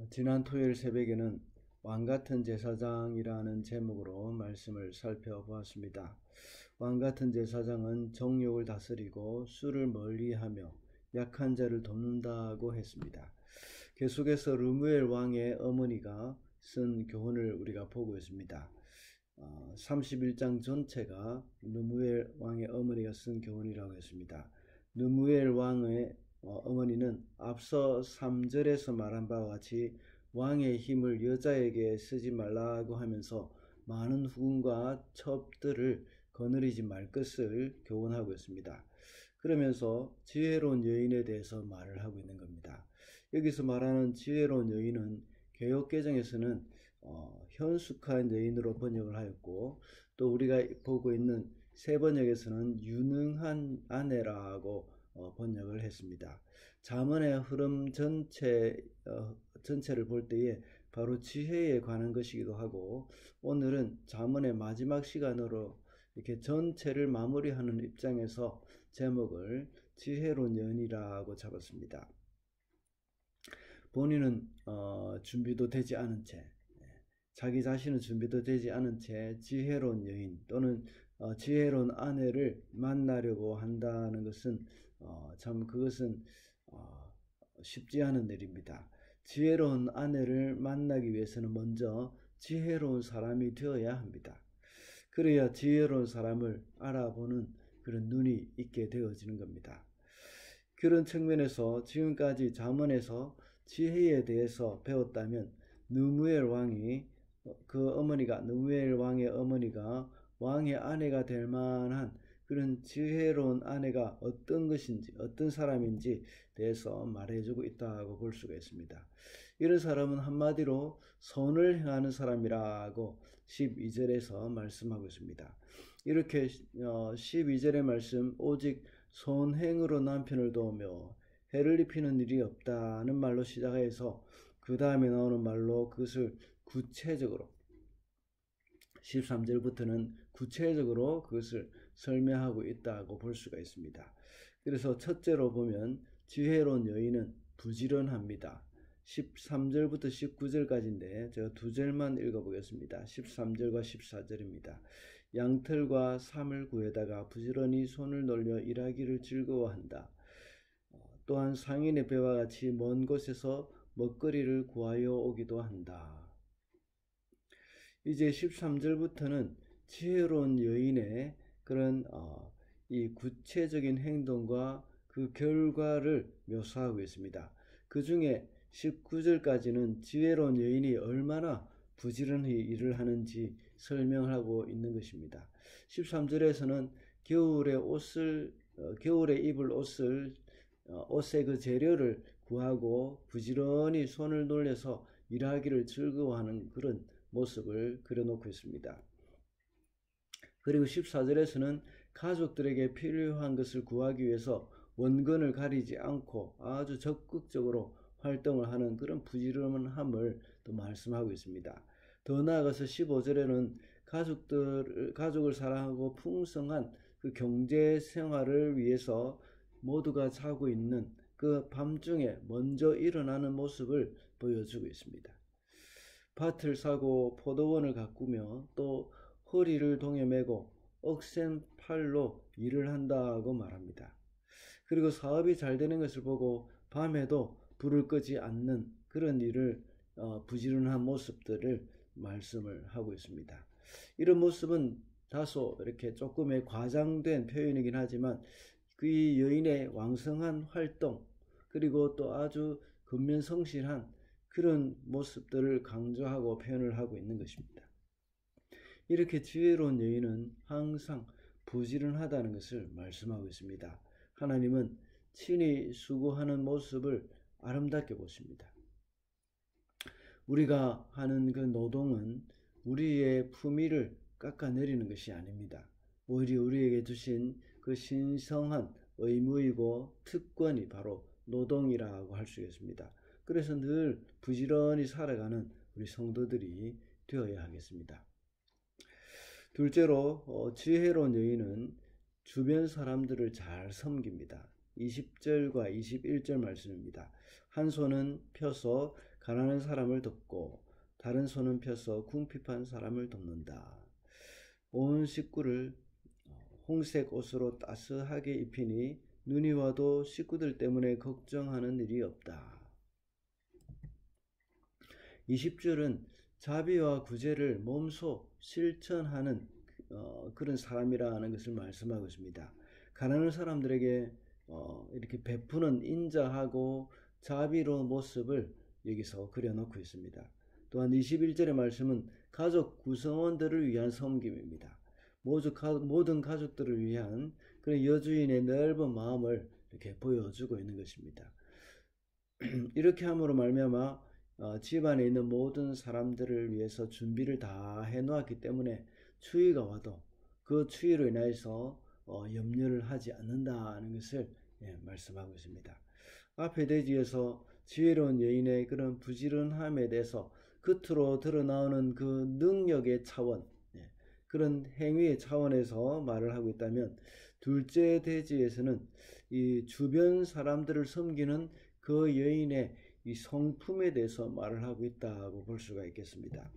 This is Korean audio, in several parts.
지난 토요일 새벽에는 왕같은 제사장이라는 제목으로 말씀을 살펴보았습니다. 왕같은 제사장은 정욕을 다스리고 술을 멀리하며 약한 자를 돕는다고 했습니다. 계속해서 르무엘 왕의 어머니가 쓴 교훈을 우리가 보고 있습니다. 31장 전체가 르무엘 왕의 어머니가 쓴 교훈이라고 했습니다. 르무엘 왕의 어머니는 앞서 3절에서 말한 바와 같이 왕의 힘을 여자에게 쓰지 말라고 하면서 많은 후궁과 첩들을 거느리지 말 것을 교훈하고 있습니다. 그러면서 지혜로운 여인에 대해서 말을 하고 있는 겁니다. 여기서 말하는 지혜로운 여인은 개역개정에서는 현숙한 여인으로 번역을 하였고, 또 우리가 보고 있는 새 번역에서는 유능한 아내라고 번역을 했습니다. 잠언의 흐름 전체를 볼 때에 바로 지혜에 관한 것이기도 하고, 오늘은 잠언의 마지막 시간으로 이렇게 전체를 마무리하는 입장에서 제목을 지혜로운 여인이라고 잡았습니다. 본인은 준비도 되지 않은 채, 자기 자신은 준비도 되지 않은 채 지혜로운 여인 또는 지혜로운 아내를 만나려고 한다는 것은 참 그것은 쉽지 않은 일입니다. 지혜로운 아내를 만나기 위해서는 먼저 지혜로운 사람이 되어야 합니다. 그래야 지혜로운 사람을 알아보는 그런 눈이 있게 되어지는 겁니다. 그런 측면에서 지금까지 잠언에서 지혜에 대해서 배웠다면 르무엘 왕이 르무엘 왕의 어머니가 왕의 아내가 될 만한 그런 지혜로운 아내가 어떤 것인지, 어떤 사람인지 대해서 말해주고 있다고 볼 수가 있습니다. 이런 사람은 한마디로 선을 행하는 사람이라고 12절에서 말씀하고 있습니다. 이렇게 12절의 말씀, 오직 선행으로 남편을 도우며 해를 입히는 일이 없다는 말로 시작해서 그 다음에 나오는 말로 그것을 구체적으로 13절부터는 구체적으로 그것을 설명하고 있다고 볼 수가 있습니다. 그래서 첫째로 보면 지혜로운 여인은 부지런합니다. 13절부터 19절까지인데 제가 두 절만 읽어보겠습니다. 13절과 14절입니다. 양털과 사물 구에다가 부지런히 손을 놀려 일하기를 즐거워한다. 또한 상인의 배와 같이 먼 곳에서 먹거리를 구하여 오기도 한다. 이제 13절부터는 지혜로운 여인의 그런 이 구체적인 행동과 그 결과를 묘사하고 있습니다. 그 중에 19절까지는 지혜로운 여인이 얼마나 부지런히 일을 하는지 설명하고 있는 것입니다. 13절에서는 겨울에 입을 옷의 그 재료를 구하고 부지런히 손을 놀려서 일하기를 즐거워하는 그런 모습을 그려놓고 있습니다. 그리고 14절에서는 가족들에게 필요한 것을 구하기 위해서 원근을 가리지 않고 아주 적극적으로 활동을 하는 그런 부지런함을 또 말씀하고 있습니다. 더 나아가서 15절에는 가족을 사랑하고 풍성한 그 경제 생활을 위해서 모두가 자고 있는 그 밤중에 먼저 일어나는 모습을 보여주고 있습니다. 밭을 사고 포도원을 가꾸며 또 허리를 동여매고 억센 팔로 일을 한다고 말합니다. 그리고 사업이 잘 되는 것을 보고 밤에도 불을 끄지 않는 그런 일을 부지런한 모습들을 말씀을 하고 있습니다. 이런 모습은 다소 이렇게 조금의 과장된 표현이긴 하지만 그 여인의 왕성한 활동 그리고 또 아주 근면성실한 그런 모습들을 강조하고 표현을 하고 있는 것입니다. 이렇게 지혜로운 여인은 항상 부지런하다는 것을 말씀하고 있습니다. 하나님은 친히 수고하는 모습을 아름답게 보십니다. 우리가 하는 그 노동은 우리의 품위를 깎아내리는 것이 아닙니다. 오히려 우리에게 주신 그 신성한 의무이고 특권이 바로 노동이라고 할 수 있습니다. 그래서 늘 부지런히 살아가는 우리 성도들이 되어야 하겠습니다. 둘째로 지혜로운 여인은 주변 사람들을 잘 섬깁니다. 20절과 21절 말씀입니다. 한 손은 펴서 가난한 사람을 돕고 다른 손은 펴서 궁핍한 사람을 돕는다. 온 식구를 홍색 옷으로 따스하게 입히니 눈이 와도 식구들 때문에 걱정하는 일이 없다. 20절은 자비와 구제를 몸소 실천하는 그런 사람이라는 것을 말씀하고 있습니다. 가난한 사람들에게 이렇게 베푸는 인자하고 자비로운 모습을 여기서 그려놓고 있습니다. 또한 21절의 말씀은 가족 구성원들을 위한 섬김입니다. 모든 가족들을 위한 그런 여주인의 넓은 마음을 이렇게 보여주고 있는 것입니다. 이렇게 함으로 말미암아 집안에 있는 모든 사람들을 위해서 준비를 다 해놓았기 때문에 추위가 와도 그 추위로 인해서 염려를 하지 않는다는 것을 말씀하고 있습니다. 앞에 대지에서 지혜로운 여인의 그런 부지런함에 대해서 겉으로 드러나오는 그 능력의 차원, 그런 행위의 차원에서 말을 하고 있다면, 둘째 대지에서는 이 주변 사람들을 섬기는 그 여인의 이 성품에 대해서 말을 하고 있다고 볼 수가 있겠습니다.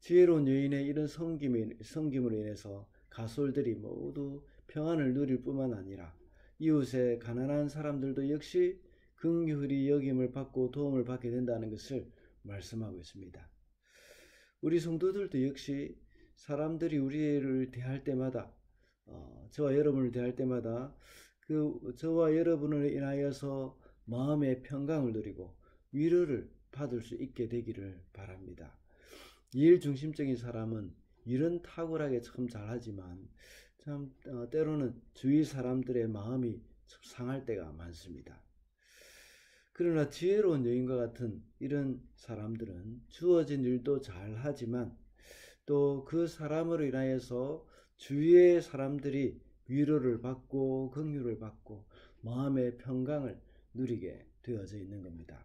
지혜로운 여인의 이런 섬김으로 인해서 가솔들이 모두 평안을 누릴 뿐만 아니라 이웃의 가난한 사람들도 역시 긍휼히 여김을 받고 도움을 받게 된다는 것을 말씀하고 있습니다. 우리 성도들도 역시 사람들이 우리를 대할 때마다 저와 여러분을 대할 때마다 저와 여러분을 인하여서 마음의 평강을 누리고 위로를 받을 수 있게 되기를 바랍니다. 일 중심적인 사람은 일은 탁월하게 참 잘하지만 참 때로는 주위 사람들의 마음이 상할 때가 많습니다. 그러나 지혜로운 여인과 같은 이런 사람들은 주어진 일도 잘하지만 또 그 사람으로 인하여서 주위의 사람들이 위로를 받고 긍휼을 받고 마음의 평강을 누리게 되어져 있는 겁니다.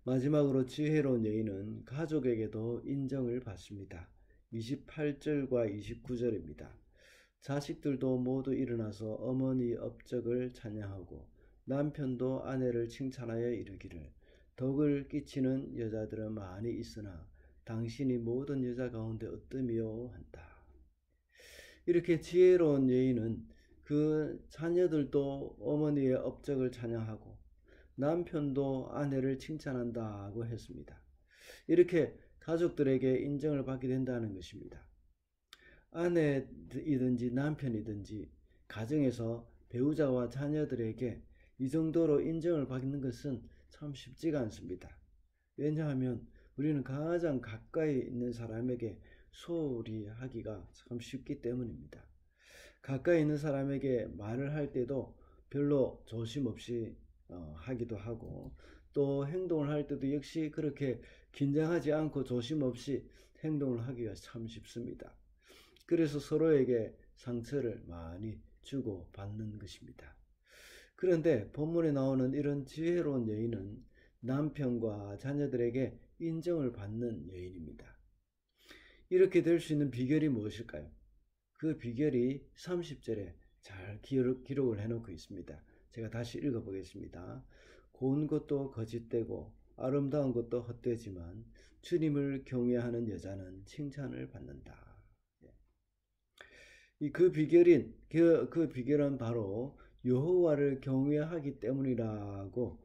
마지막으로 지혜로운 여인은 가족에게도 인정을 받습니다. 28절과 29절입니다. 자식들도 모두 일어나서 어머니 업적을 찬양하고 남편도 아내를 칭찬하여 이르기를 덕을 끼치는 여자들은 많이 있으나 당신이 모든 여자 가운데 어떠미요 한다. 이렇게 지혜로운 여인은 그 자녀들도 어머니의 업적을 찬양하고 남편도 아내를 칭찬한다고 했습니다. 이렇게 가족들에게 인정을 받게 된다는 것입니다. 아내이든지 남편이든지 가정에서 배우자와 자녀들에게 이 정도로 인정을 받는 것은 참 쉽지가 않습니다. 왜냐하면 우리는 가장 가까이 있는 사람에게 소홀히 하기가 참 쉽기 때문입니다. 가까이 있는 사람에게 말을 할 때도 별로 조심 없이 하기도 하고 또 행동을 할 때도 역시 그렇게 긴장하지 않고 조심 없이 행동을 하기가 참 쉽습니다. 그래서 서로에게 상처를 많이 주고 받는 것입니다. 그런데 본문에 나오는 이런 지혜로운 여인은 남편과 자녀들에게 인정을 받는 여인입니다. 이렇게 될 수 있는 비결이 무엇일까요? 그 비결이 30절에 잘 기록을 해놓고 있습니다. 제가 다시 읽어보겠습니다. 고운 것도 거짓되고 아름다운 것도 헛되지만 주님을 경외하는 여자는 칭찬을 받는다. 그 비결은 바로 여호와를 경외하기 때문이라고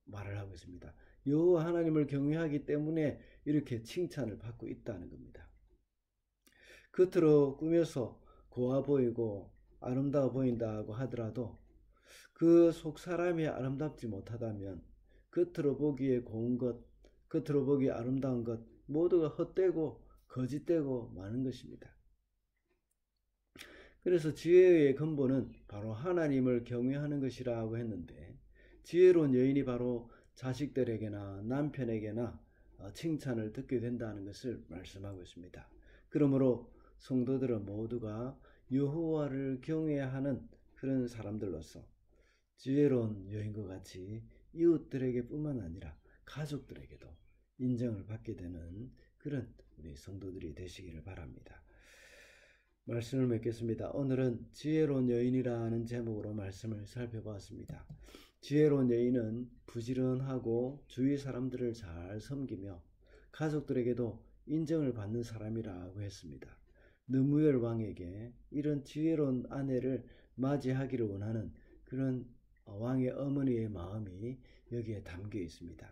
말을 하고 있습니다. 여호와 하나님을 경외하기 때문에 이렇게 칭찬을 받고 있다는 겁니다. 겉으로 꾸며서 고와 보이고 아름다워 보인다고 하더라도 그 속 사람이 아름답지 못하다면 겉으로 보기에 고운 것, 겉으로 보기에 아름다운 것 모두가 헛되고 거짓되고 많은 것입니다. 그래서 지혜의 근본은 바로 하나님을 경외하는 것이라고 했는데, 지혜로운 여인이 바로 자식들에게나 남편에게나 칭찬을 듣게 된다는 것을 말씀하고 있습니다. 그러므로 성도들은 모두가 여호와를 경외하는 그런 사람들로서 지혜로운 여인과 같이 이웃들에게 뿐만 아니라 가족들에게도 인정을 받게 되는 그런 우리 성도들이 되시기를 바랍니다. 말씀을 맺겠습니다. 오늘은 지혜로운 여인이라는 제목으로 말씀을 살펴보았습니다. 지혜로운 여인은 부지런하고 주위 사람들을 잘 섬기며 가족들에게도 인정을 받는 사람이라고 했습니다. 느무엘 왕에게 이런 지혜로운 아내를 맞이하기를 원하는 그런 왕의 어머니의 마음이 여기에 담겨 있습니다.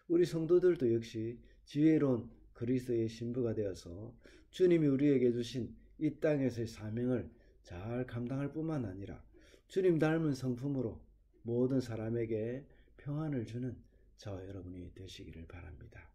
우리 성도들도 역시 지혜로운 그리스도의 신부가 되어서 주님이 우리에게 주신 이 땅에서의 사명을 잘 감당할 뿐만 아니라 주님 닮은 성품으로 모든 사람에게 평안을 주는 저와 여러분이 되시기를 바랍니다.